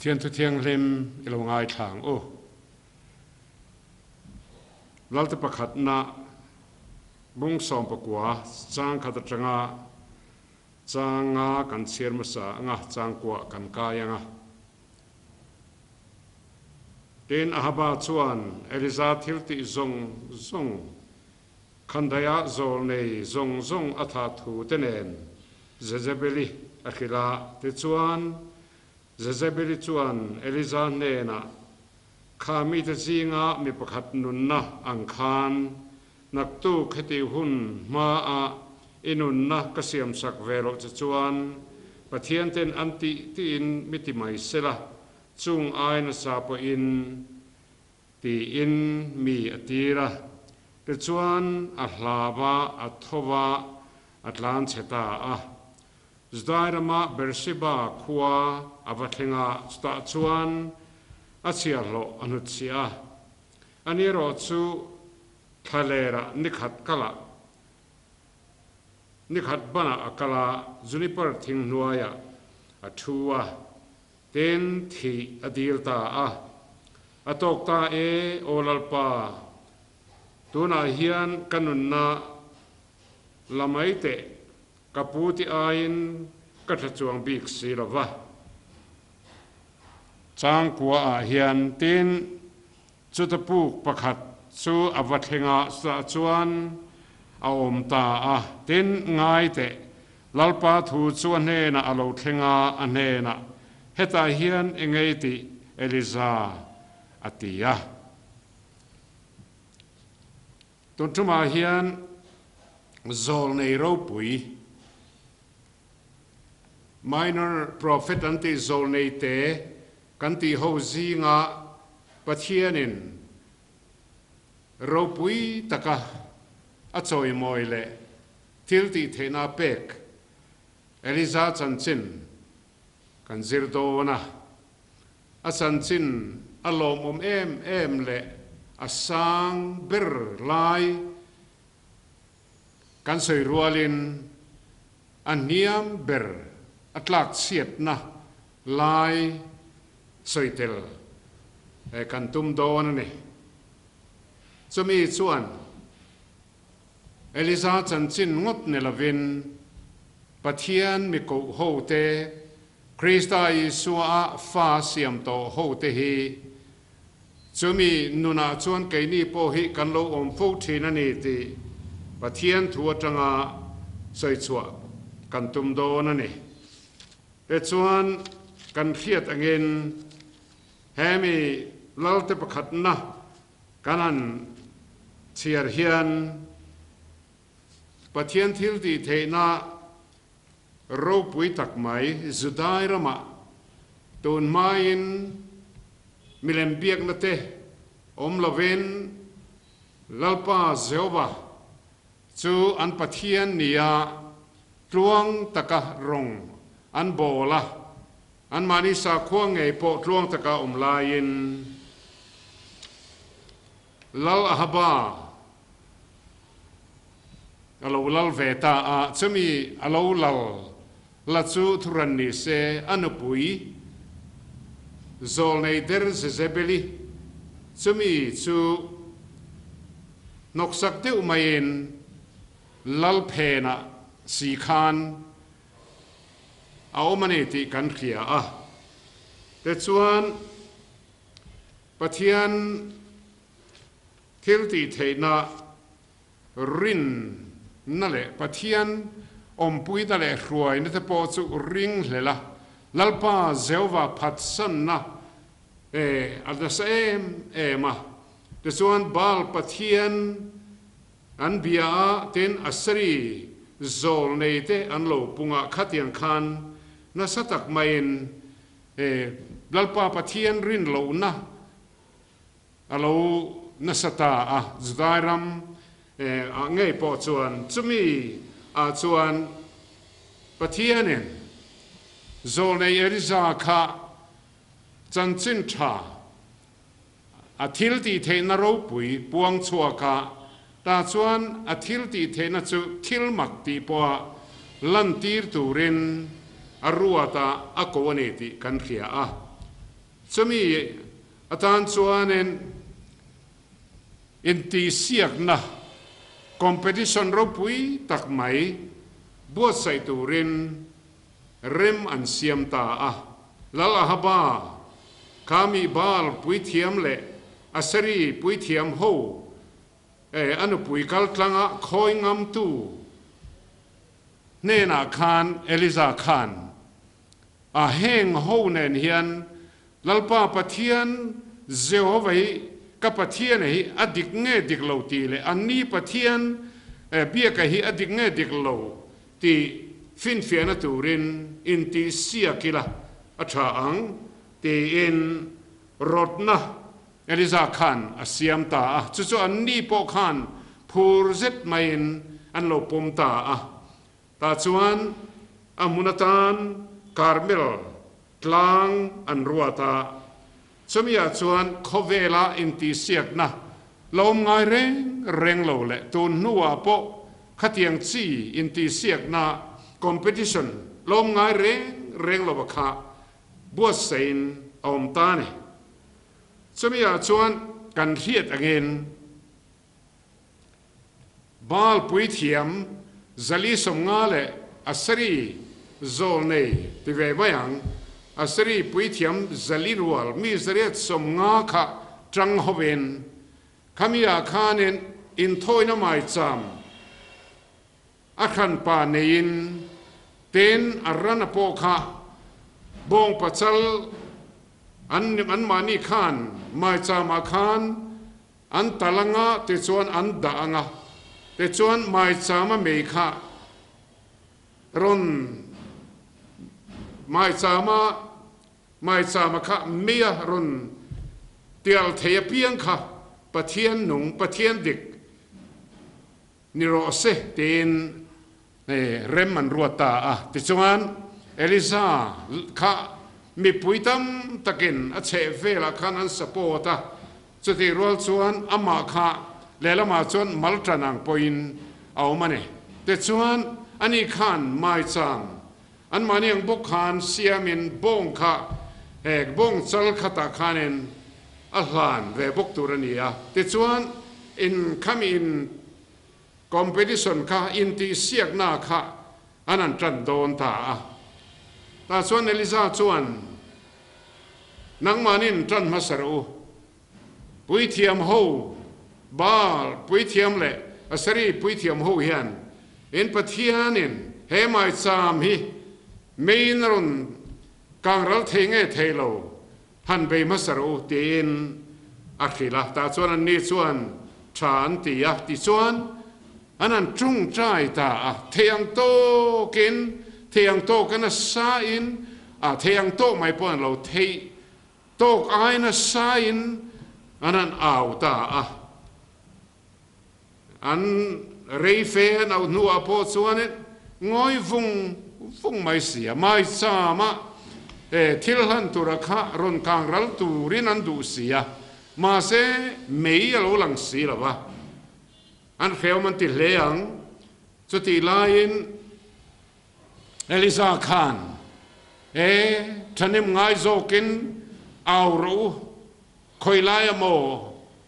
Pathian thu thiang lim ilo ngai thang o lalta pakhat na bung som pakwa chang khata changa changa kan chiar masa nga chang kwa kan kayanga ten ahaba chuan eliza thilti zong khandaya zol nei zong atha thu tenen Jezebeli akhila te chuan Jezebeli chuan eliza nena khami te zinga mi pakhat nun na ang khan naktu khati hun ma a inun na kasiam sak velo chuan pathian ten anti tin miti mai sela chung ai na sa po in ti in mi atira te chuan a hlava a thova atlan cheta a zdairama bersiba khuwa avathenga sta chuan a chiarlo anutsia ani ro chu thalera nikhat bana akala juniper thing nuaya athua ten thi adilta a atokta e olalpa tuna hian kanunna lamaite kaputi ain kathachuang bik silova chang kwa a hian tin chutapuk pakhat chu avathenga sa chuan awm ta a tin ngai te lalpa thu chuan he na alo thenga ane na Hetah hian engei ti eliza atia tontuma hian zol nei ropui minor prophet anti zol nei te kanti ho zinga pathianin ropui taka achoi moile tilti thena pek eliza chanchin kan zirdona asanchin alom em le asang ber lai kan soi rualin aniam ber atlak siet na lai soitel kan tum don ne chumi chuan eliza chanchin ngot ne lavin pathian mi ko ho te Krista Isua fa siam to ho te hi chumi nuna chuan ke ni po hi kan lo om fo thina ni ti pathian thua tanga soi chua kan tum do na ni e chuan kan khiat angin hemi lalte pakhat na kanan chiar hian pathian thil ti theina ro pui tak mai zudai rama ton main milem biak na te om loven lalpa zeova chu an pathian nia tluang taka rong an bola an mani sa khuang ngei po tluang taka lain lal ahaba alo lal veta a chumi alo lal la chu thuran ni se anupui zol nei der Jezebeli chumi chu noksak te umain lal phena si khan awmani ti kan khia a te chuan pathian thilti theina rin nale pathian ompui dale hruai na te po chu ring hlela lalpa zeuwa phatsan na adas ema te chuan bal pathian an bia ten asari zol nei te an lo punga khatian khan na satak main lalpa pathian rin lo na alo nasata a zdairam ngei po chuan chumi a chuan pathianin zol nei eliza kha chanchin tha a thilti theina ro pui puang chua kha ta chuan a thilti theina chu thilmak ti po lan tir turin aruata akowani ti kan khia a จะมีอาจารย์ชวนอินทีเสียกนะคอมเพติชันรบปุยตักไหมบวชใส่ตูรินเริ่มอันเสียมตาละละฮบ้าขามีบาลปุยเทียมเละอัสรีปุยเทียมโฮอันปุยกัลตังคอยงามตูเนนาคานเอลิซาคานเฮงโฮเนนเฮียนลัลปาปะเทียนเจ้าไว้กับปะเทียนให้อดิกเงดิกเหลาตีเลยอันนี้ปะเทียนเบียกให้อดิกเงดิกเหลาตีฟินเฟียนตูรินอินตีเสียกิละอัชอังตีอินรถนะเอลิซาคานเสียมตาจู่ๆอันนี้ปอคานพูรเซตไม่อินอันโลปมตาตาชวนมุนตานคาร์เมลกลางอันรัวตาสมัยชวนขเวลาอินตีเสียกนะลมง่ายเร่งโลเละตูนัวโปขัดยังจีอินตีเสียกนะคอมเพติชันลมง่ายเร่งโลบะค่ะบัวเซนอมตาเนสมัยชวนกันเทียดอังเงินบาลปุยเทียมจลีสมงาเละอัสรีโซลเนที่เวบยังอัสรีปุยเทียมจลีรัวลมีเสรีสมงาค่ะจังฮเวนขมีอาคารอินทอยน้ำไม่จำอาคารป่าเนินเต็นอารันโปค่ะบงปัจจัลอันมานีคานไม่จำอาคารอันตะลังะติจวนอันด่างะติจวนไม่จำมาเมฆะรอนไม่จำค่ะเมียรอนเตียลเทียเพียงค่ะปะเทียนหนุ่งปะเทียนเด็กนิโรเซเตนเริ่มมันรัวตาติจวนเอลิซาค่ะมีปุยตั้มตะกินเชฟเวลาคันอันสปอตาจุดที่รัวชวนอามาค่ะเลละมาชวนมัลตรานังปอยน์เอามาเนี่ยติจวนอันนี้ขันไม่จำอันมาเนี่ยบุกขันเสียมินบงค่ะบงจัลขตาขันอัลลันเวบุกตุรนียติจวนอินคำอินคอมเพติชันค่ะอินที่เสียกหน้าค่ะอันนั้นจันโดนตาชวนเอลิซาชวนนังมานินจันมาสรูปุยเทียมโฮบาลปุยเทียมเละอัสรีปุยเทียมโฮเฮียนอินปะเทียนินเฮไม่จำฮีเมนรุนกังรัลเทงเทโลหันไปมาสรูตีนอัคราตาชวนอันนี้ชวนชานตียติชวนอันนั้นจุงใจตาเทียงโตกินเทียงโตกันนะสาอินเทียงโตไม่ปนเราเทโตกไอนะสาอินอันนั้นเอาตาอันเรย์เฟนเอาหนัวพอส่วนนี้ง่อยฟุงไม่เสียไม่สามะทิลหันตุระคะรอนกางรัลตูรินันดูเสียมาเสไม่ยาโลลังสีหรอวะอันเขวมันติดเลี้ยงจุดที่ลายนเอลิซาคานท่านิมง่ายโจกินเอารู้คอยลายโม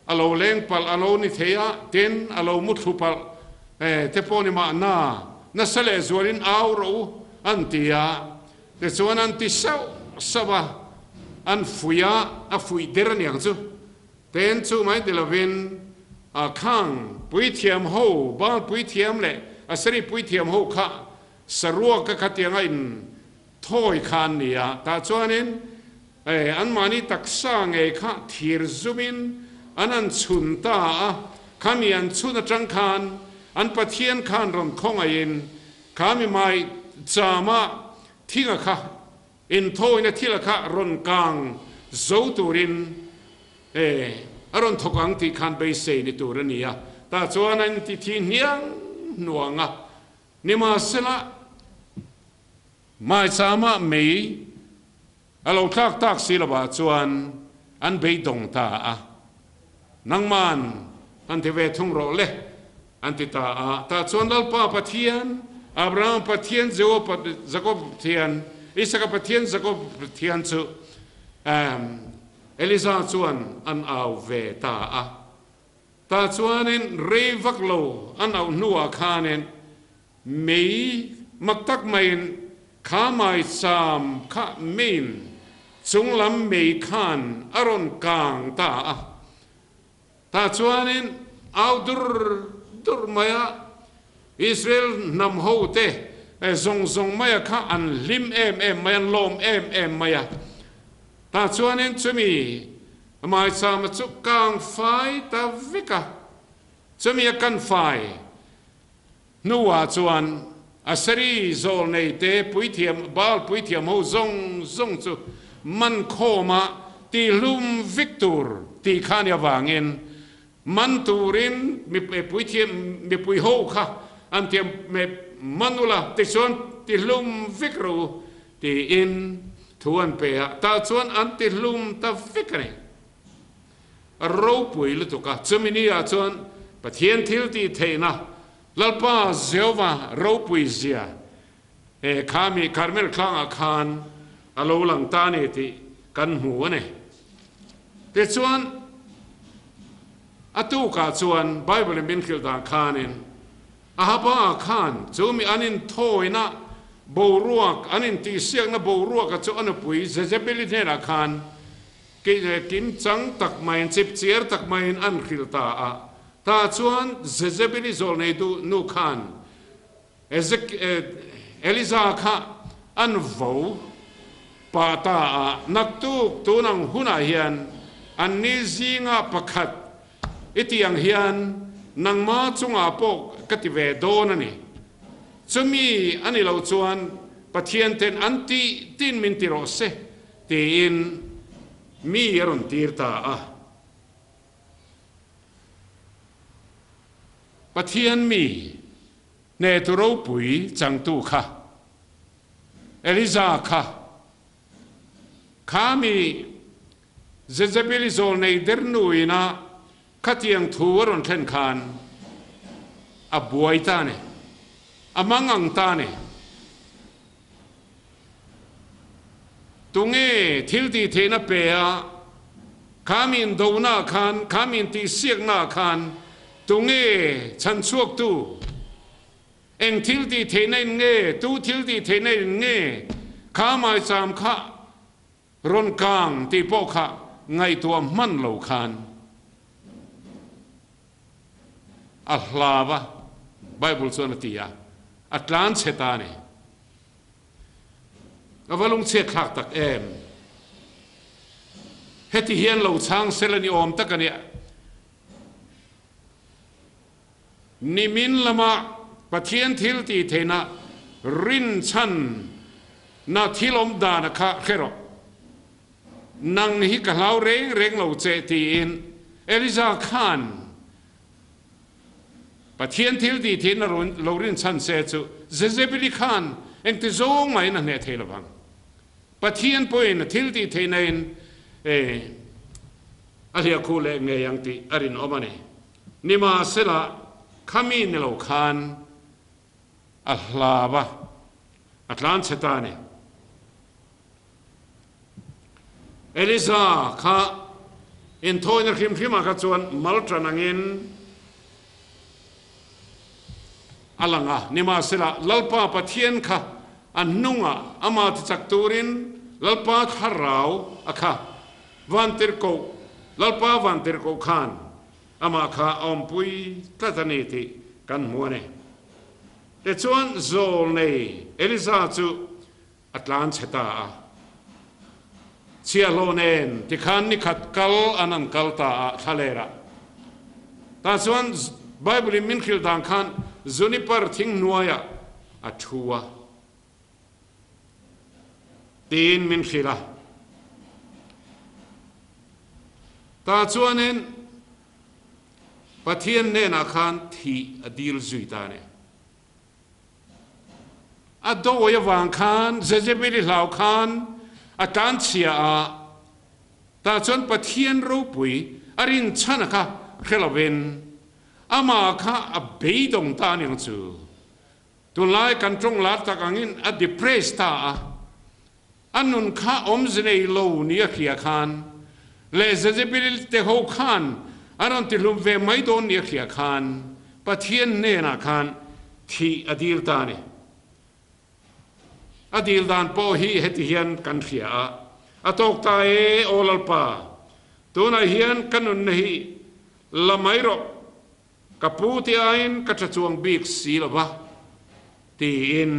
อโลเลงปัลอโลนิเทียเต็นอโลมุทุปัลเทปนิมาน่าเสลจวรินเอารู้อันตียาแต่ส่วนอันที่เศร้าสบะอันฟุยฟุยเดรนอย่างจูเต็นจูไม่เดลวินข้างปุยเทียมโฮบ้านปุยเทียมเละอัสรีปุยเทียมโฮค่ะสรัวก็ขัดยังไงถ้อยคานเนี่ยแต่ส่วนนี้อันมานี่ตักสร้างเอกะทีร์ซุมินอันนั้นชุนตาขามีอันชุนจังคานอันปะเทียนคานรอนคงอินขามีไม่จามาที่ละค่ะอินถ้อยเนี่ยที่ละค่ะรอนกลางโจตูรินอารมณ์ทุกังที่คันไปเสนิตัวนี้แต่ส่วนนั้นที่เนียงหน่วงนี่มาเสละไม่สามารถมีเราทักสิลบาส่วนอันไปดงตานังมันอันที่เวทุงโรเลอันที่ตาแต่ส่วนเราป้าปะเทียนอับราฮัมปะเทียนเจ้าปะจักรปะเทียนอิสกปะเทียนจักรปะเทียนสุ เอลิซาชวนอันเอาเวตาตาชวนนินเรวักโลอันเอาหนัวคานินมีมักตักไม่ข้าไม่สามข้ามินจุงลำไม่ขานอารมณ์กลางตาชวนนินเอาดุรมายาอิสราเอลนำหูเตทรงมายาข้าอันลิมมายันลมมายาตาชวนนินจะมีไม่สามจุกกลางไฟตาวิกาจะมีกันไฟนัวชวนอาศัยโซลในเตปุยเทียมบาลปุยเทียมหูทรงจุมันโคมาตีลุมวิกตอร์ตีขานยาวางเงินมันตูรินมีปุยเทียมมีปุยหูค่ะอันเทียมมีมันอุลาติชวนตีลุมวิกรูตีอินทวนเปียตาชวนอันตีลุมตาวิกนี่เราปุยลุตุกะจะมีนี่อาชวนปะเทียนทิลตีเทนะลัลปาเซวาเราปุยเสียข้ามีคาร์เมลคลางอาคารอโลหลังตาเนติกันหัวเนี่ยแต่ชวนอตุกาชวนไบเบิลเป็นคิลตาคานินอาฮาบ้าคานจะมีอันนินโทยนะบูรัวกอันนินตีเสียงนะบูรัวกจะอันปุยจะเป็นลิเทนอาคารกินจังตักไม่จิบเจียร์ตักไม่อันคิลตาตาชวนจะเป็นลิโซลในดูนูคานเอลิซาค่ะอันวูปาตานักตูนังหุนาเฮียนอันนี้จิงาประคัดอิติยังเฮียนนังมาจุงอาปกกติเวโดนันนี่จะมีอันนี้เราชวนปะเทียนเทนอันตีนมินติโรเซตีนมีอรุณตีร์ตาปะเทียนมีเนตุโรปุยจังตูค่ะเอลิซาค่ะข้ามีเจเบลิโซในเดรนุยนะขัดยังทัวรอนเทนคานบวยตาเนมังอังตาเนตุงเอทิลตีเทนเปียข้ามีนดูนาคานข้ามีนตีเสียงนาคานตุงเอฉันชวกตูเองทิลตีเทนเงตูทิลตีเทนเงข้าไม่สามข้ารอนกลางตีโปขะไงตัวมันเหล่าคานอัลลาบะไบเบิลส่วนตียอัตลานเซตานีอวลุงเสียขลักตักเฮติเฮียนเหล่าช้างเซลนิอมตะกันเนี่ยนิมินละมาปะเทียนทิลตีเทนะรินชันนาทิลมดานะคะเคโรนังฮิกะลาวเรงเหล่าเจตีอินเอลิซาคานปะเทียนทิลตีเทนะเรารินชันเซจูเจบิลิคานเอ็งติโซงไม่นั่นเนี่ยเทลบังปะเทียนป่วยนะทิลตีเทนะอินอะไรคูเลงเงยังตีอรินอมันนี่มาเสละขามีนเหล่าคานอัลลาบะอัตลานเซตานีเอลิซาข้าอินโทนคิมอากัจวนมัลตรานังอินอลังนิมาสิละลัลปาปะเทียนข้าอันนุ่งอามาติจักตูรินลัลปาทาราวข้าวันติรโกลัลปาวันติรโกขานอามาข้าอมปุยทัศนีติกันมัวเนแต่ชวนโซลเนเอลิซาจูอัตลานเซตาเชียโลเนนที่ขันนิขัดกัลอันนั้นกัลตาทะเลระแต่ส่วนไบเบิลมินคิลดังขันจุนิปาร์ทิ้งนัวยอัชัวตีนมินคิละแต่ส่วนนั้นปะเทียนเนนอาคารที่อดีลจุยตาเนอดโอยวังขันเจเจบิลิลาวขันอาการเสียแต่จนปะเทียนรูปุยอรินชันค่ะเคลเวนอามาค่ะเบยดงตาเนียงจูตุลายกันจงลาตะกังอินอดิเพรสตา อันนุนข้าเสนโลนี่เขียคานเลเซเจเบลิเตโฮคานอันนั้นติลุมเวไม่โดนนี่เขียคานปะเทียนเนนาคานที่อดีลตานีอดีลดานโปฮีเฮติเฮียนกันเขียอตกตาโอลปาตัวนั้นเฮียนกันนุนนี่ละไม่รบกับผู้ที่ไอ้ก็จะจวงบีกสีละวะตีอิน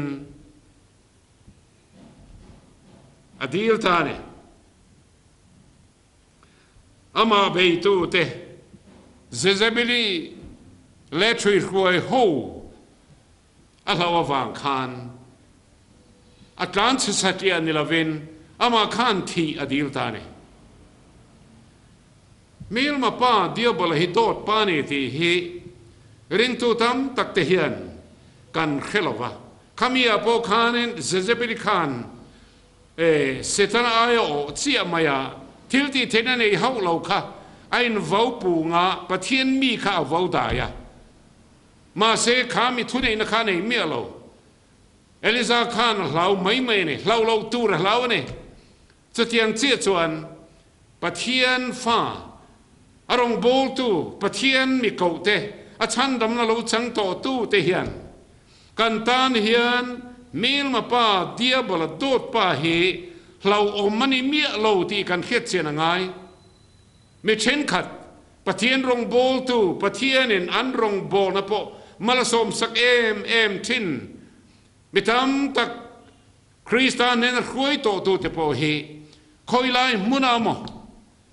อดีลตานีอามาเบยตูเตเซเซบิลีเลทรีรวยโฮอัลลอฮ์วางคานอัตลันต์สัตยานิลาวินอามาคานที่อดีลตานีมิลมาป้าเดียวบลาฮิโตดป้านี่ที่ฮีริงตูตัมตักเทียนกันเขลวะขามีอาโปคานินเซเซบิลิคานเสตนาอายโอเสียมายาทิลที่เทนันไอเฮาเราค่ะไอ้นวาวปูงาปะเทียนมีข้าวาวดายามาเสขามีทุนไอ้นักในเมียเราเอลิซาคานเราไม่เนี่ยเราตูระเราเนี่ยจะเทียนเสียจวนปะเทียนฟ้าอารมณ์โบลตูปะเทียนมีเก่าเตะอาชันดำนาเราจังโตตูเตียนกันตานเฮียนมิลมาป้าเดียบลาโดดป้าเฮเราอมมันเมียเราที่กันเขียดเสียงไงไม่เช่นขัดปะเทียนรงโบลตูปะเทียนอันรงโบลนะพอmalsawmสักทินไม่ทำตักคริสตานเนี่ยรวยโตตูเตปอเฮคอยไล่มุนาม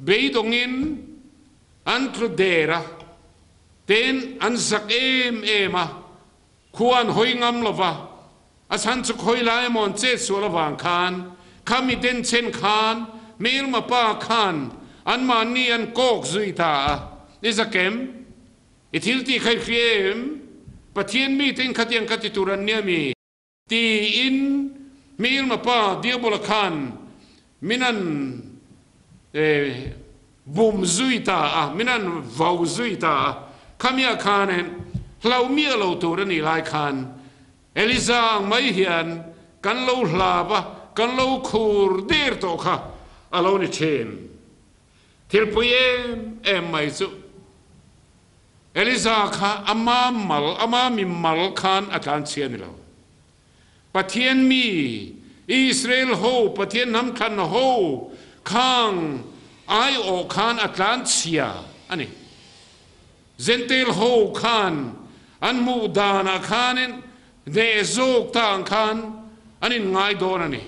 เบยตงินอันทรเดระเต็นอันสักมาควรหอยงำลวะอาสันสุคอยไล่มอนเจสวลวางคานขามีเด่นเช่นคานมิลมาป้าคานอันมานีอันโกกซุยตานี่สักเกมอิทิลที่ใครเขียมปะเทียนมีถึงขัดยังขัดตุรันเนี่ยมีตีอินมิลมาป้าเดียบลคานมินันบุมซุยตามินันวาวซุยตาขามีอาคารเนี่ยเราเมียเราตุรันนี่ลายคานเอลิซาไม่เห็นกันเราลาบะกันเราคูร์เดร์โตค่ะเราเนี่ยเชนทิลปุยไม่สุเอลิซาค่ะอามามิมัลคานอาจารย์เชียนเราปะเทียนมีอิสราเอลโฮปะเทียนน้ำคันโฮข้างไอโอคานอาจารย์เชียอันนี้เซนเตลโฮคานอันมูดานาคานินเดโซกตางคานอันนี้ง่ายโดนอันนี้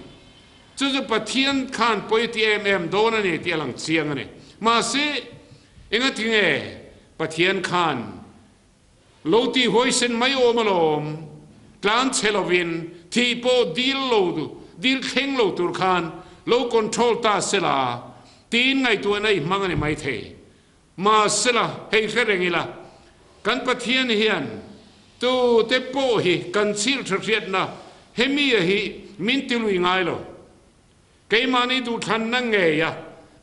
จะปะเทียนคานปอยที่โดนอันนี้ที่หลังเชียงอันนี้มาสิเองที่ไงปะเทียนคานโลที่หอยเส้นไม่โอมาลมกลางเชลวินที่พอดีลโลดูดีลเข่งโลตุรคานโลคอนโทรลตาเสลาตีนไงตัวไหนมังอันนี้ไม่เทมาเสลาให้เขรงอีละกันปะเทียนเฮียนตัวเตปโปฮีกันซิลทรียดนะเฮมีฮีมินติลุยง่ายโลเกยมานีดูทันนั่งเงีย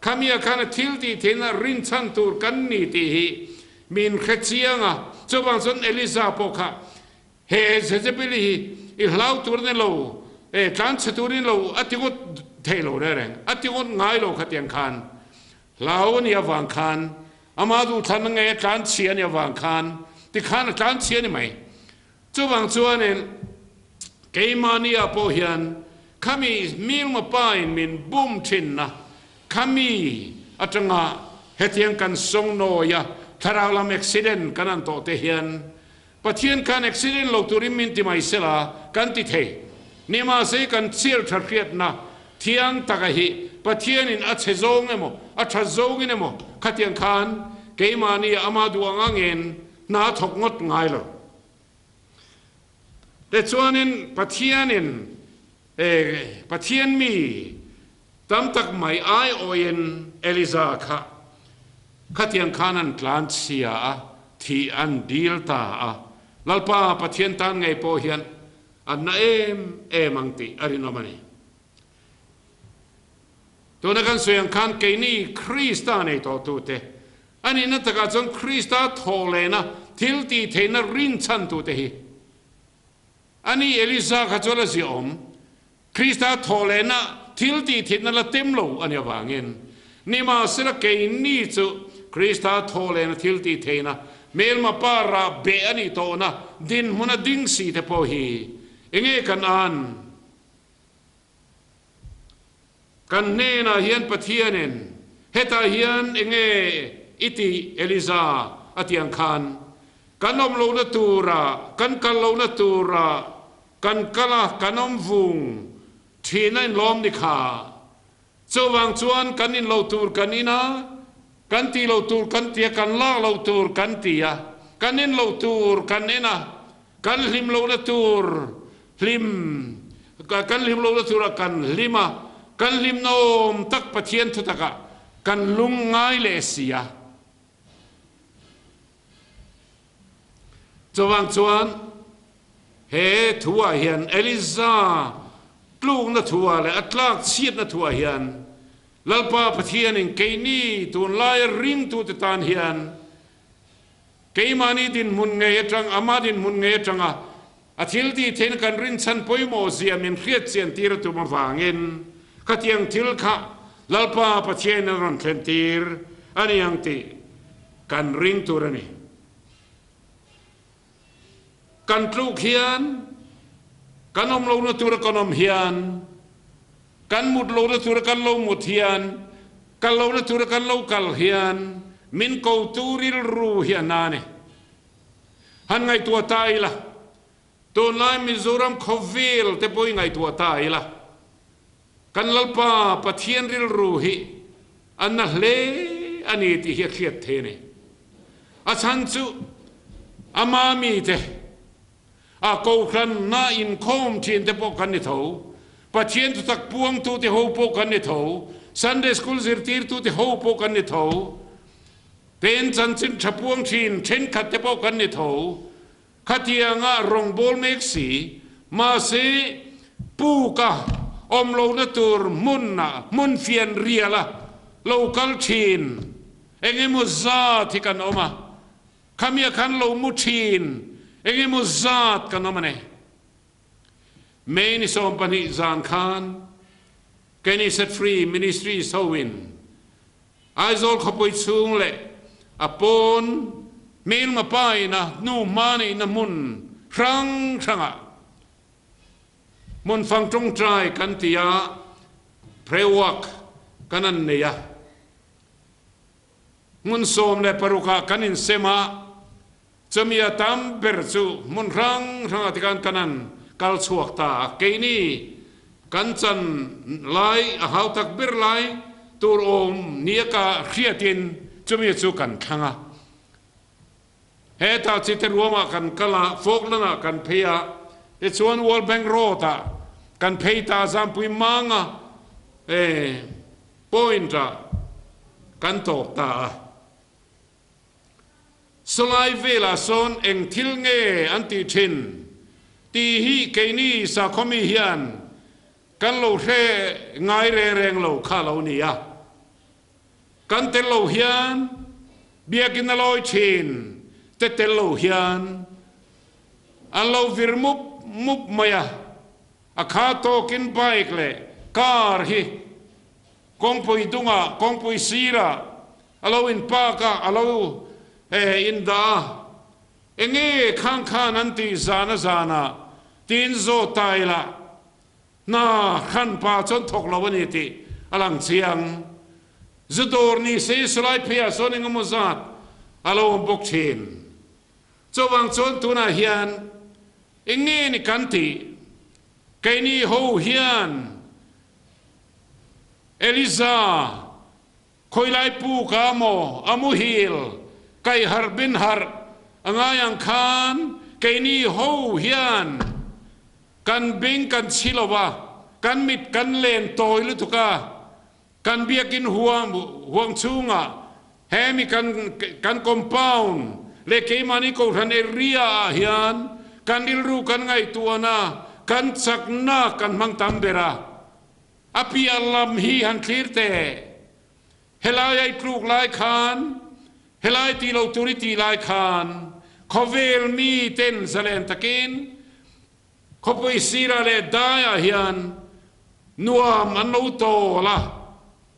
ขามีอาการทิลที่เทน่ารินชันตูร์กันนี่ที่ฮีมินเขจียงอ่ะจบางส่วนเอลิซาโปค่ะเฮเซเจเปลีอีลาวตูร์เนี่ยโลทรานส์ตูร์เนี่ยโลอัติกุดเทโลเนี่ยแรงอัติกุดง่ายโลขัดยังคานลาวเนี่ยวางคานอามาดูทันนั่งเงียทรานส์เชียเนี่ยวางคานที่คานทรานส์เชียนี่ไหมจบางส่วนเนี่ยเกยมานีอาโปเฮียนขามีมิลมาป้ายมินบุมชินนะขามีอัตงะเฮตียงกันทรงโนยะทาราวลามเอ็กซิเดนกันนั่นโตเทียนปะเทียนกันเอ็กซิเดนโลตุริมินติไม่เสลากันติเทนี่มาเสกันเชียร์ทาร์เกียตนะเทียนตะกะฮีปะเทียนินอัจฉริยะโมอัจฉริยะโมขัดยังคานเกยมานีอามาดูงังเงินน่าถกงดง่ายเลยแต่ส่วนนี้ปะเทียนินปะเทียนมีตั้มตักไม่ไอโอเอ็นเอลิซาค่ะขัดยังขานันกลานเสียที่อันดีลตาลัลปาปะเทียนตันไงโปเฮียนอันน่ามังติอาริโนมันนี่ตัวนักการส่วนขันเกนี่คริสตาในตัวตัวเตอันนี้นักการส่วนคริสตาโทเลนะทิลตีเทนรินชันตัวเตฮีอันนี้เอลิซาขัดจวลสิอมคริสตาโทเลนะ ทิลตีทิศนั่นละเต็มโลอันนี้ว่าเงินนี่มาสิละเกยนี่จุคริสต์โทเลนทิลตีเทนะเมลมาปาราเบอันนี้โตนะดินมุนดิ้งสีเทพอฮีเองกันอันกันเนน่ะเฮียนปะเทียนเฮตาเฮียนเองอิติเอลิซาอติยังคันกันอมโลนตูระกันกันโลนตูระกันกะละกันอมวุงทีนั่นล้อมดิขาจวังจวนกันนินโลตูร์กันนี่นะกันตีโลตูร์กันเตียกันลาโลตูร์กันเตียกันนินโลตูร์กันนี่นะกันลิมโลนตูร์ลิมกันลิมโลนตูร์กันลิมากันลิมโนมตักปะเทียนทุตกะกันลุงง่ายเลเซียจวังจวนเฮทัวเฮียนเอลิซาปลูกนัทัวและอัตลักษณ์เสียดนัทัวเฮียนลัลปาปะเทียนเกนี่ตุนลายริงตุตตานเฮียนเกมานีดินมุนเงยจังอามาดินมุนเงยจังอาทิลที่เทนกันรินชันปอยโมเซียมินเครียดเสียนตีรตุมาฟังเงินขัดยังทิลขะลัลปาปะเทียนรันเทนตีร์อันนี้ยังตีกันริงตัวนี้กันปลูกเฮียนกันอมโลนตัวกันอมเฮียนกันมุดโลนตัวกันโลมุดเฮียนกันโลนตัวกันโลกัลเฮียนมินกูตูริลรูเฮียนนาเนี่ยหันไงตัวตายละตัวลายมิโซรัมคอวิลแต่พอยังไงตัวตายละกันลัลปาปะเทียนริลรูฮีอันนั้นเลอันนี้ที่เฮียเครียดเทเนี่ยอาชันจุอามามีเตอาโกครันน่าอินคอมทีนเตปอกันนี่เถาปัจเจียนตุตักพวงตุเตหูปอกันนี่เถาซันเดย์สคูลซิร์ตีร์ตุเตหูปอกันนี่เถาเป็นจันจินชับพวงทีนเช่นขัดเตปอกันนี่เถาขัดยังอ่ะรองบอลเม็กซีมาเซปูกะอมโลนตูร์มุนนะมุนเฟียนเรียละโลกัลทีนเอ็งมุซาที่กันออกมาขมีขันโลมุทีนเอ็งมุซาดกันออกมาเนี่ยเมนิสอมปนิจานขันแกนี่เซตฟรีมินิสทรีสวินไอโซลขบวยสูงเลยอปอนเมลมาไปนะนูมานี่นะมุนครั้งช่างอ่ะมุนฟังตรงใจกันที่ยาเพรวักกันนั่นเนี่ยมุนสมเลยปรุกากันอินเซมาจะมีตามเบรซูมุนครั้งช่างที่กันนั้นกัลสวกตาเกนี่กันจันไลหาวตักเบรไลตัวอมเนียกาเขียดินจะมีจูกันขังเฮตาจิตรวมกันกลาโฟกลนะกันเพียชวนวอลแบงโรตากันเพยตาซัมปุยมังพอยน์ตากันตบตาสไลเวลาโซนเอ็งทิลเงอันติชินตีฮีเกนี่สักขมิเฮียนกันโลเทง่ายแรงโลข้าโลนี่อะกันเตโลเฮียนเบียกินโลชินเตโลเฮียนอันโลวิรมุบมายาอาคาโตกินไปเลยคาร์ฮีกงปุยดุงะกงปุยซีระอันโลอินปากะอันโลอินดาเองข้างนันตีซานาตีนโซตายละน่าขันป่าจนถกเราวันนี้ตีอลังเสียงจุดอร์นี่เสียสลายเพียโซนิงมุซัดอารมณ์บกชินจวังจนตุนาเฮียนเองนี่กันตีเกนี่โฮเฮียนเอลิซาคอยไล่ปูกาโมอามูฮิลไกฮาร์บินฮาร์ง่ายอังคารเกนี่โฮเฮียนกันบิงกันชิลวะกันมิดกันเลนโตยลุทุกากันเบียกินห่วงชุงะเฮมิกันคอมพาวน์เลกมานิโกทันเอเรียเฮียนกันดิลรูกันไงตัวนากันสักนากันมังตัมเบราอภิอัลลัมฮีฮันคลีร์เตเฮลายปลูกลายคานเฮลายตีโลตุริตีลายคานขอเวลมีเต้นแสลนตะกินขอปุยซีราเลดายาเฮียน นัวมันเอาโตละ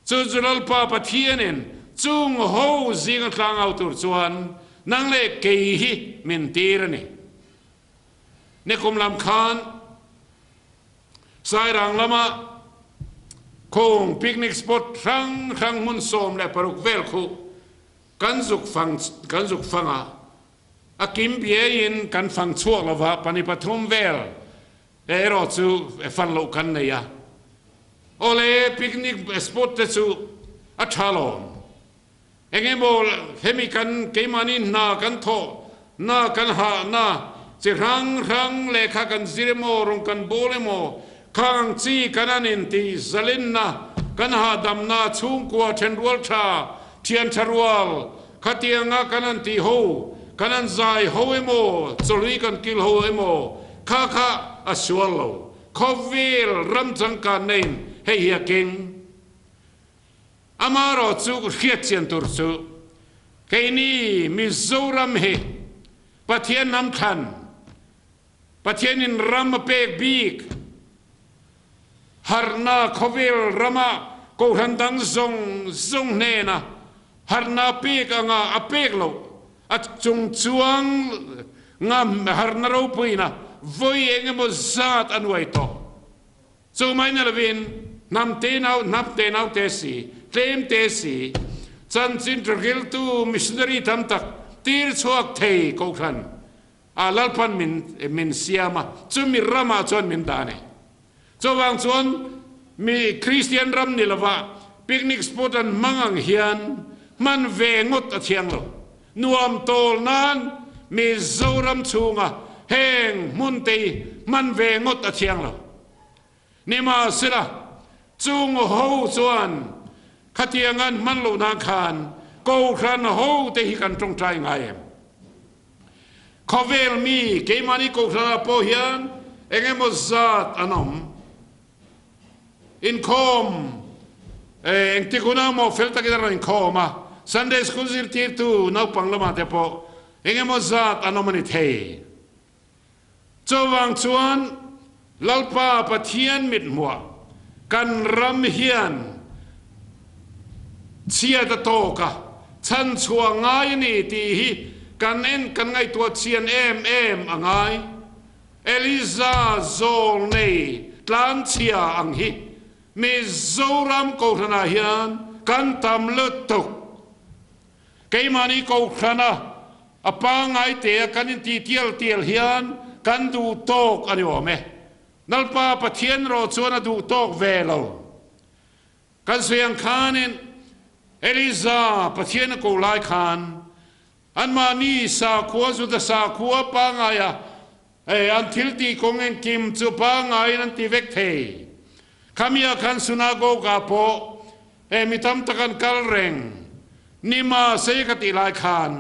จุลปาปะเทียนินจุงโฮจิงกลางเอาตัวส่วนนั่งเล็กเกยมินตีรนี่ในคุมลำคานสายรังละมาคงปิกนิกสปอตครั้งมุนโสมและปรุกเวลคูกันจุกฟังอากิมเบียยินกันฟังชั่วละวะปนิปทุมเวลรอจูฟันโลกันเนี่ยโอเลปิกนิกสปอตจูอัชาลอนเองโมเฮมิกันเกมานินนากันโทนากันหานาจิรังเลขากันซิเรโมรงกันโบเลโมข้างจีกันนินตีซาลินนากันหาดำนาชุ่งกัวเทนรัวชาเทียนชรวลขัดเตียงากันนันตีโฮกันนันใจโฮเอโมจลุยกันกิลโฮเอโมข้าอสวลโลคอวิลรัมจังกันเนมเฮียกิงอามารอจูเขียดเชียนตุรจูเกนี่มิโซรัมเฮปะเทียนน้ำขันปะเทียนินรัมเปกบีกฮาร์นาควิลรัมะกูหันดังซงเนนะฮาร์นาเปกงาอเปกโลอัดจงจวงงามฮาร์นารูปุยนะวุยเองมุซาดอันไว้โตจูไม่นลวินน้ำเตนาวเตสีเต็มเตสีจันจินตรกิลตูมิชนารีทำตักตีร์ชวกเทยกูขันลัลพันมินเซียมาจูมีรามาจวนมินดานีจูวางจวนมีคริสเตียนรัมนิลวะปิกนิกสปอตันมังเฮียนมันเวงดเทียงโลนวมโตลนั้นมีโซรัมชูงะเฮงมุนตีมันเวงดเทียงโลนี่มาสิละจุงโฮจวนขัดยังงั้นมันลุนาคานกูครันโฮเตหิกันตรงใจไงเขาเวลมีเกมานิกูครันโปเฮียนเองมุซาดอันนมอินคอมเองที่คุณเอาโมเฟลตะกิดเราอินคอมซันเดย์สคูลซิลทีร์ตูนับปังละมาเตปอเองมุซาดอันนมนิเทจวังชวนลัลปาปะเทียนมิดมัวกันรำเฮียนเชียตโตกะฉันชัวง่ายนี่ตีฮีกันไงตัวเชียนเอ็มอ่างไงเอลิซาโซลเนตลานเชียอังฮีมีโซรัมโกธนาเฮียนกันตำลุตุกเกมานีโกธนาอปางไงเตะกันตีเทียลเฮียนกันดูโตกอันนี้ว่าไหมนัลปาปะเทียนรอชวนดูโตกเวลากันเสียงคานินเอลิซาปะเทียนกูไลคานอันมานี่สาขัวสุดสาขัวปางไงอันทิลตีคงเองกิมจูปางไงนันตีเวกเทขมีอาคันสุนาโกกาโปมิทำตะกันกัลเรงนิมาเสกติไลคาน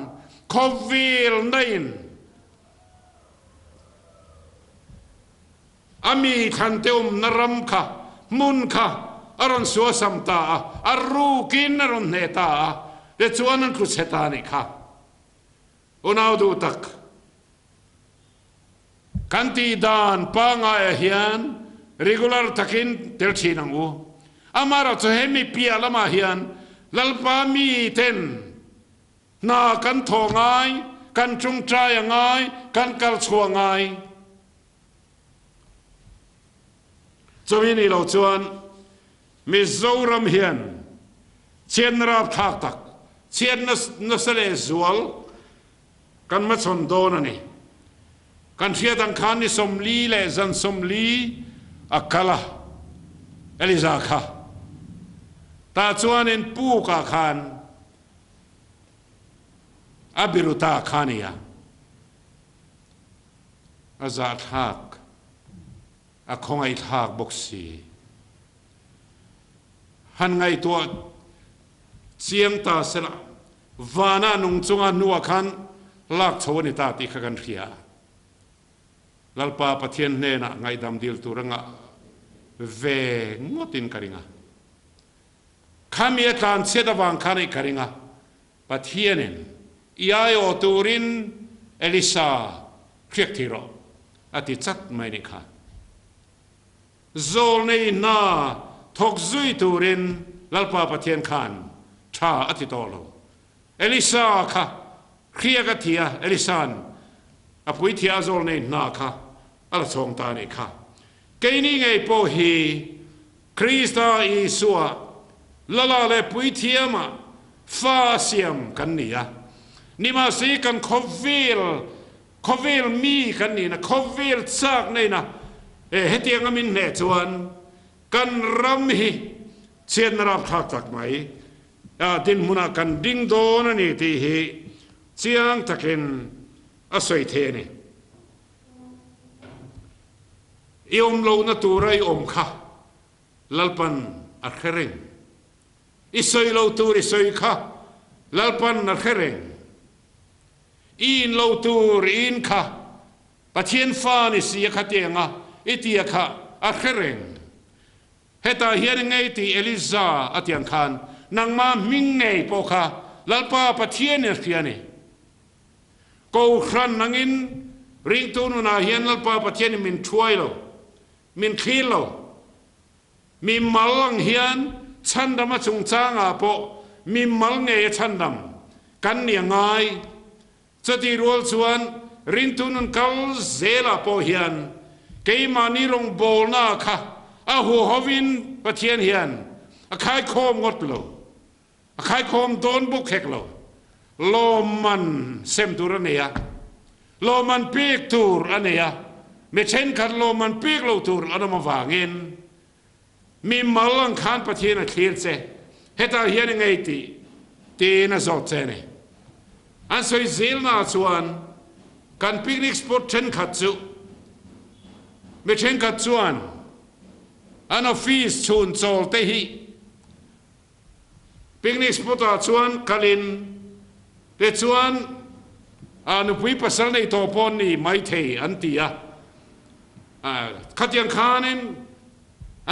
คอวิลเนนอามีทันเตอุมนรำค่ะมุนค่ะอารอนสัวสัมตาอารูกินอารอนเนตาเดชวนันครุเซตานิค่ะอุณาดูตักกันตีดานปางไอเฮียน regular takin tel chinangu amara to hemi pia lama hian lalpa mi ten na kan thongai kan chung trai ngai kan kal chuangai chomini lo chuan mizoram hian chen rap thak tak chen na sale zual kan ma chon don ani kan thia dang khan ni somli le zan somli akala eliza kha ta chuan in pu ka khan abiruta khania azat hak akhongai thak boxi han ngai to chiang ta sela vana nung chunga nuwa khan lak chhoni ta ti kha kan thia lalpa pathian ne na ngai dam dil turanga ve ngotin karinga khamia tan sedawang khani karinga pathianin iayo turin elisa khriak thiro ati chat mai ni kha zol nei na thok zui turin lalpa pathian khan tha atitolo Elisa kha khria ka thia Elisan apui thia zol nei na kha ala chong ta ni kha ke ni ngei po hi Krista Isua lala le pui thia ma fa siam kan ni ya ni ma si kan khovel mi kan ni na khovel chak nei na hetiang amin ne chuan kan ram hi chen rap thak tak mai din muna kan ding don ani ti hi chiang takin asoi the ni iom lo na turai om kha lalpan a khereng isoi lo tur isoi kha lalpan a khereng in lo tur in kha pathian fa ni si kha tenga itia kha a khereng Hetah hian ngei ti Eliza atiang khan nang ma ming nei po kha lalpa pathian ni khiani ko khran nangin ring tu nu na hian lalpa pathian min thuai lo min khil lo Mimal lang hian chandam a chung changa po Mimal ngei chandam kan ni ngai chati rol chuan ring tu nun kal zela po hian keimani rong bolna kha ahu hovin pathian hian a khai khom ngot lo a khai khom don buk hek lo lo man sem tur ania lo man pik tur ania me chen khat lo man pik lo tur anama wangin Mimal lang khan pathian a khir che Hetah hian ngei ti na zot che ne an soi zil na chuan kan picnic spot chen khat chu me chen khat chuan an office chun chol theih picnic spot a chuan kalin te chuan anu pui pasal nei to pon ni mai thei an tia khatiang khanin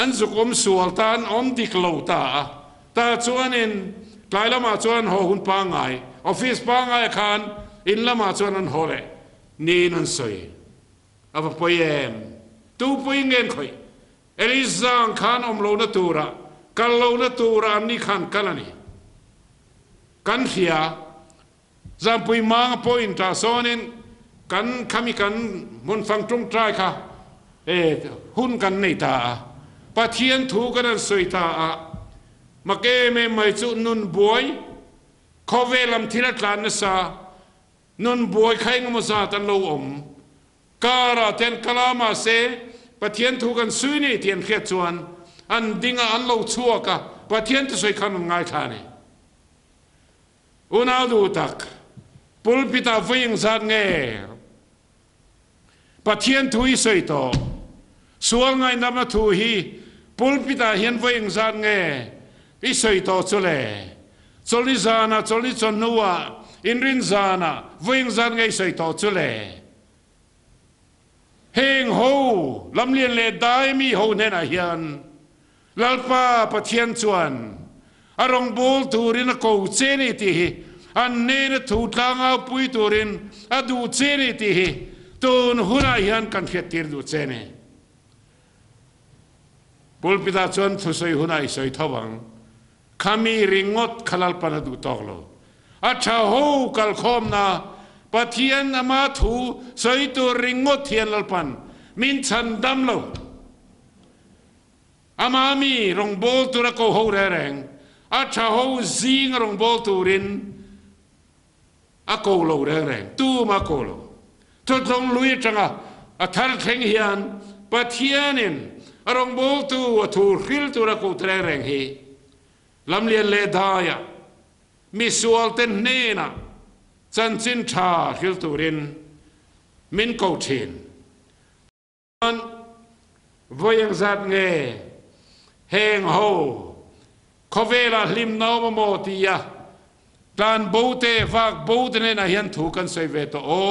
an zukom sualtan om diklo ta chuan in klai lama chuan ho hun pa ngai office pa ngai khan in lama chuan an hole ni nan soi ava poem tu pui ngen khoi Elizang khan lo na tura kal lo na tura ni khan kalani kan hia zam pui mang point ta sonin kan khami kan mun phang tung trai kha hun kan nei ta pathian thu kan soi ta ma ke me mai chu nun boy khovelam thilat lan na sa nun boy khai ngam sa tan lo om kara ten kalama se pathian thu kan sui ni tian khet chuan an dinga an lo chuaka pathian tu soi khan ngai thani una du tak pulpita ving zat nge pathian thu i soi to sual ngai nam thu hi pulpita hian ving zat nge i soi to chule choli zana choli chonua inrin zana ving zat nge soi to chule heng ho lam lian le dai mi ho ne na hian lalpa pathian chuan arong bol turin a ko cheni ti an ne na thu tlanga pui turin adu cheni ti tun huna hian kan khetir du cheni bol pita chuan thu soi huna i soi thawang khami ringot khalal pana du toklo acha ho kal khom na pathian ama thu soi tu ringot thian lalpan min chan dam lo ama mi rong bol tu ra ko ho reng acha ho zing rong bol turin a ko lo reng tu ma ko lo tu tong lui changa a thar theng hian pathianin rong bol tu thu khil tu ra ko reng hi lam lian le daya mi sual ten nena chan chin tha khil turin min ko thin an voyang zat nge heng ho khovela lim no mo tia tan bote vak bote ne na hian thu kan sei ve to o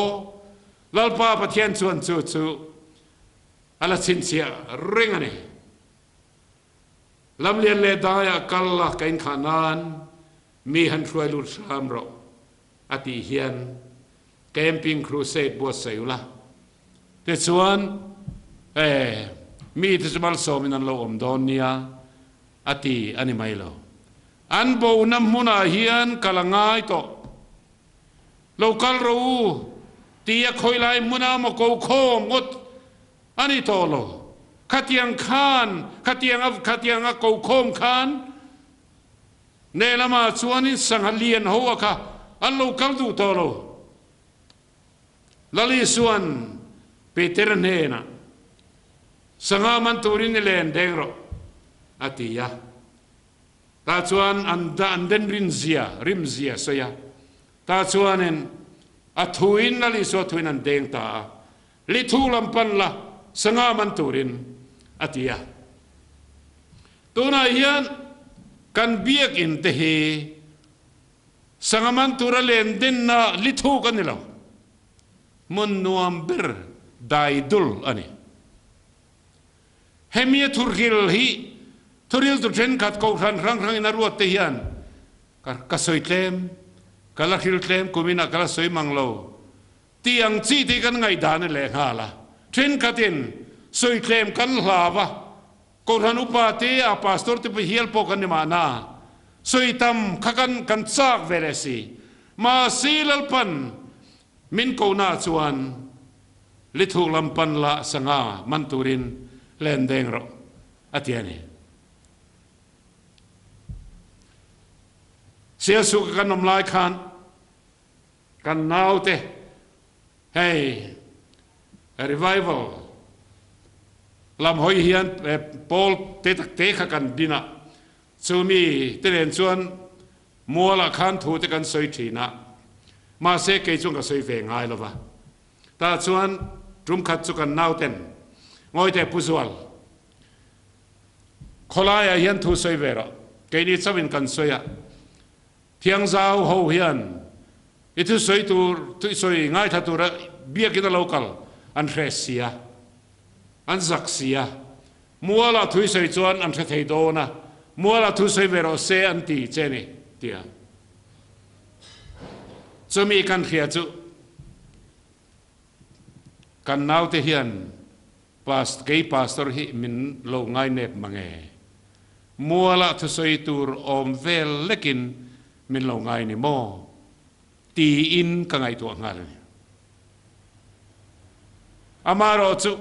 lalpa pathian chuan chu ala chin sia reng ani lam lian le daya kalla kain khanan mi han thruai lut sam ro ati hian camping crusade bo seula te chuan มีที่สมัลโซมินันโลอมดอนเนียอติอันนี้ไม่โลอันโบน้ำมุนาเฮียนกำลังง่ายโตโลกัลรู้ตียคอยไล่มุนามาโกโคงดอันนี้โตโลขัดยังขานขัดยังโกโคมขานเนลมาชวนิสังหเลียนหัวค่ะอันโลกัลดูโตโลลลิส่วนเปเตอร์เนนะสังหามันตูรินเลนเดงโรอติยาตาชวนอันเดนริมเซียสยาตาชวนเนอัทุยนลลิส่วนทุยนันเดงตาลิทูลัมปันละสังหามันตูรินอติยาตัวนั้นยันกันเบียกอินเตเหสังหามันตูระเลนเดนนะลิทูกันนี่ละมุนนวมเบอร์ได้ดุลอันนี้เฮมีทุริลฮีทุริลตุเทนขัดกูรันรังอินารัวเตียนก็สวยเต็มก็ละฮิลเต็มกุมินักก็ละสวยมังโลที่ยังจีที่กันไงด่านนี่แหละฮะละเทนขัดินสวยเต็มกันลาวะกูรันอุปาเตียพาสตอร์ที่ไปเฮียลปกันนี่มานาสวยทำขักันกันซากเวรสีมาซีลลปันมินกูน่าชวนลิทูลัมปันละสังหามันตูรินเลนเดงโรอติยานีเสียสุขกันนมลายคานกันนาวเตเฮ้revival ลำหอยเฮียนปอลเตตักเตะกันดินะซูมีเตเรนชวนมัวละคานถูเตกันสวยทีนะมาเสกจงกับสวยเวงไงหรอวะตาชวนรุมขัดสุกันนาวเต็นงอยแต่ผู้สวลคนลายเฮียนทูสวยเวรเกยนี่จะเป็นกันสวยเทียงเจ้าหูเฮียนอิทุสวยตูสวยง่ายทัดตัวเบียกินโลกัลอันเฟสเซียอันซักเซียมัวละทุยสวยจวนอันเทโดนะมัวละทุสวยเวรเซอันตีเจนี่เดียจะมีกันเขียจุกันนาวเทียนเกย์พาสตอร์ฮิมินโลง่ายเน็บมังเอมัวละทุสวยตูร์อมเวลเล็กินมินโลง่ายนี่โมตีอินกังไงตัวงานนี่อามาโรจุ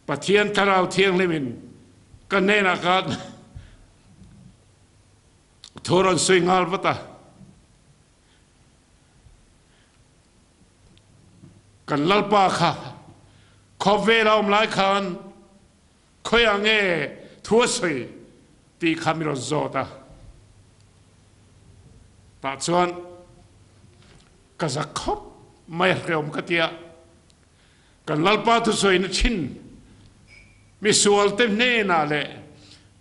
ปะเทียนทาราวเทียงเลมินกันเนนักการทอรันสวยงามปะตากันลัลปาค่ะขอเวลาอมหลายคันคอยอังเง่ทัวสวยตีคามิโรโซตาตัดส่วนก็จะคบไม่เรียมกติยากันลัลปาทุสวยนชินมีส่วนเต็มเนน่าเลย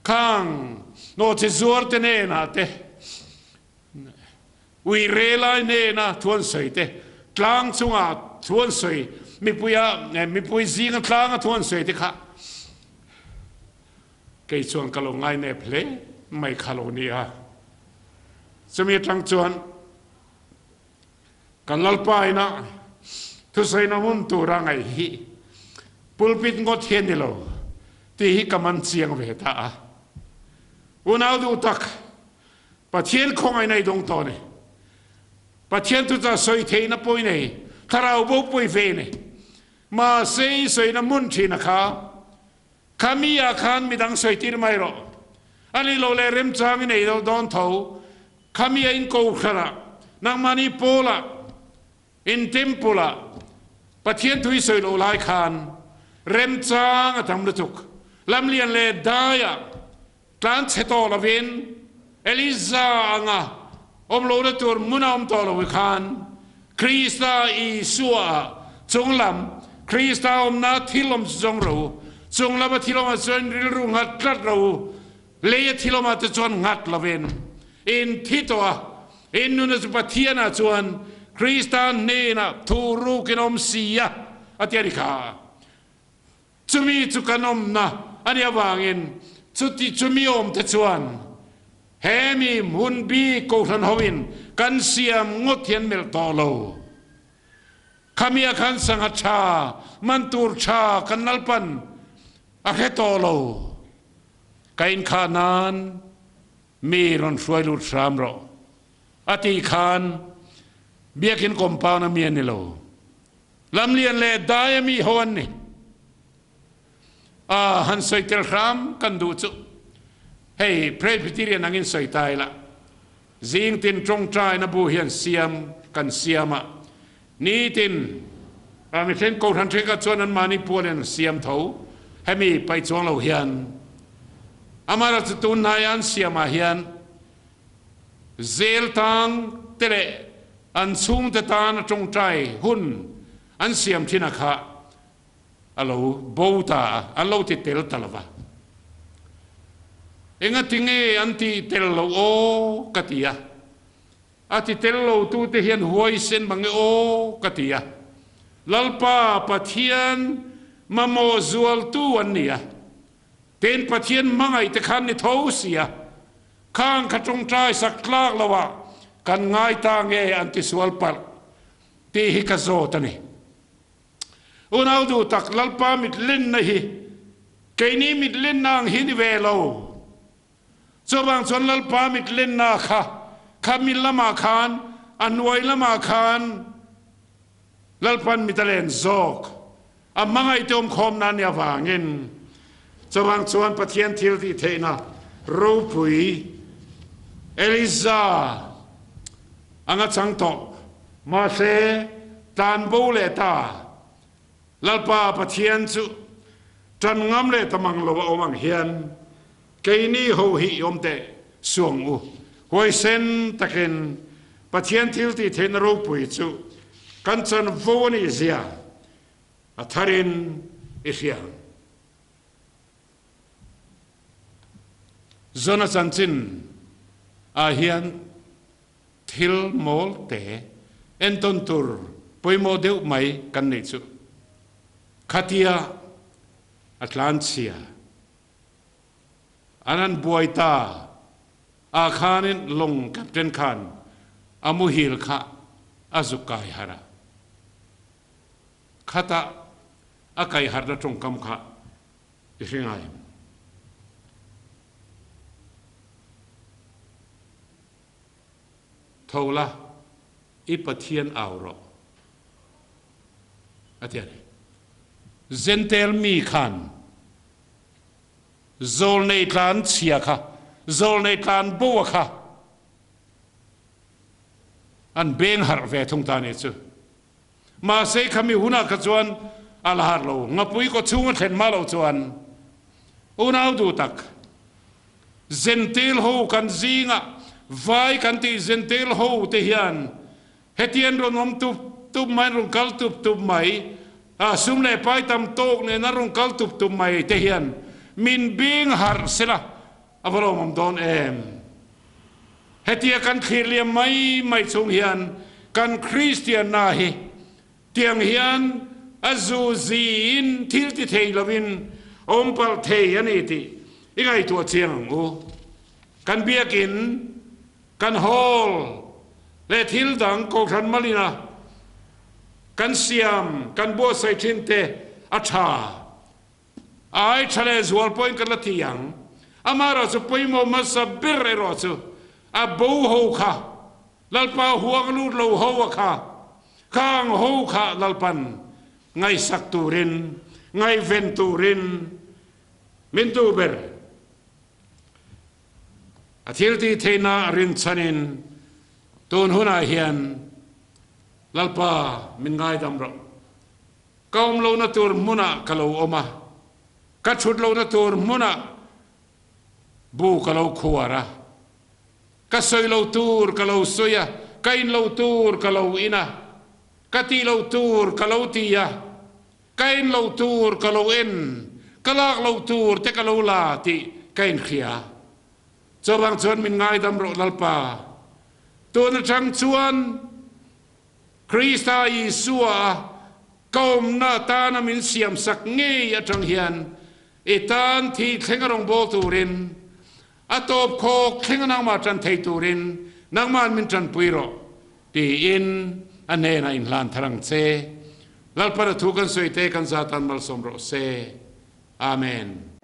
ข้างโนติส่วนเต็มเนน่าเตวิเรลัยเนน่าทวนสวยเตกลางสุงาทวนสวยมีปุยซีกันกลางทวนสวยเตค่ะเกี่ยส่วนกะลงไงเนเพลไม่คาโลเนียจะมีทางส่วนกันลัลปายนะทุสวยน้ำมุนตัวรังไอฮีปุลปิดงดเทียนนี่โลที่ฮิกมันเสียงเวทาอุณาดูตักปะเทียนคงไอในดงตอนี่ปะเทียนตุจะสวยเทนปุยนี่ถ้าเราบุปุยเวนี่มาเสียสวยน้ำมุนทีนะคะขามีอาคารมีดังสวยที่ไม่รออันนี้เราเลยเริ่มจางในดอนเท้าขามีอินโกขระนังมานิโปละอินเทมปุละปะเทียนทุยสวยโลลายคานเริ่มจางทำระทุกลำเลียนเลได้กลางเซโตลาวินเอลิซาอังอมโลดตัวมุนาอมตอลวิคานคริสตาอิสุอาจงลำคริสตาอมนาทิลมจงรูจงลำทิลมาจนริลรุงัดลัดรูเลียทิลมาจะจนงัดลาวินอินทิตัวอินนุนสุปเทียนาจวนคริสตาเนนะทูรูกินอมเสียอเทียริกาจุมีจุกันอมนะอันนี้วางอินจุดที่จุมีอมเตจวนเฮมีมุนบีโกทันฮวินกันเสียมงดเทียนเมลตอโล kami akan sangat cha mantur cha kan lalpan akhetolo kain kanan miron suailut samro ati khan biakin compound na mian nilo lam lian le diami hon ni han soitel ram kan du chu hey presbyterian angin soitai la zing tin trong trai na bu hian siam kan siama ni tin mi ten ko than theka chuan an mani puan siam tho hemi pai chuang lo hian amara chu tun na yan siama hian zel tang tere an chung te tan trong trai hun an siam thina kha alo bouta alo ti tel talava enga tinge anti tel lo o katia ati tel lo tu te hian huai sen bange o katia lalpa pathian mamawh zual tu ania ten pathian mangai te khan ni thosia khang kha trong trai sak tlak lawa kan ngai ta nge anti sual par ti hi ka zo tani unau du tak lalpa mit len na hi keini mit len nang hi ni ve lo chobang chon lalpa mit len na kha khamil lama khan anwai lama khan lalpan mitalen zok amangai tom khom nan ya wangin chobang chuan pathian thil ti theina rawpui eliza anga changto ma se tan bo le ta lalpa pathian chu tan ngam le tamang lo omang hian keini ho hi yomte suang u hoi sen taken pathian thil ti thein rawpui chu kan chan voni zia atharin ihia zona chanchin a hian thil mol te enton tur poimo deu mai kan nei chu khatia atlantia anan buaita a khanin long captain khan amuhil kha azukai hara khata akai harda trong kam kha ihingai thola i pathian awro atiani zentel mi khan zol nei tlan chia kha zol nei tlan bo kha an beng har ve thung ta ne chu ma se khami huna ka chuan al har lo ngapui ko chunga thlen ma lo chuan unau du tak zentel ho kan zinga vai kan ti zentel ho te hian hetien ron om tu mai ron kal tu mai a sum le pai tam tok ne na ron kal tu mai te hian min bing har sela abalom om don em hetia kan khilia mai chung hian kan christian na hi tiang hian azuzin thil ti thei lovin om pal thei ani ti igai tu chiang u kan biakin kan hol le thil dang ko than malina kan siam kan bo sai thin te atha ai chale zual point kan la tiang amara su poimo masabir ero su abo ho kha lalpa huang lu lo ho kha kang ho kha lalpan ngai sak turin ngai venturin mintuber athil ti theina rin chanin tun huna hian lalpa min ngai damro kaum lo na tur muna kalo oma ka chut lo na tur muna bu kalo khuara ka soi lo tur kalo soya kain lo tur kalo ina kati lo tur kalo tia kain lo tur kalo en kalak lo tur te kalo la ti kain khia chobang chuan min ngai damro lalpa tun chang chuan Krista Yesua kaum na ta na min siam sak ngei atang hian etan thi thengarong bol turin atop khok thenganang ma chan thei turin nangman min chan puiro ti in anena in lan tharang che Lalpan thu kan soi te kan zatan malsawm rawh se. Amen.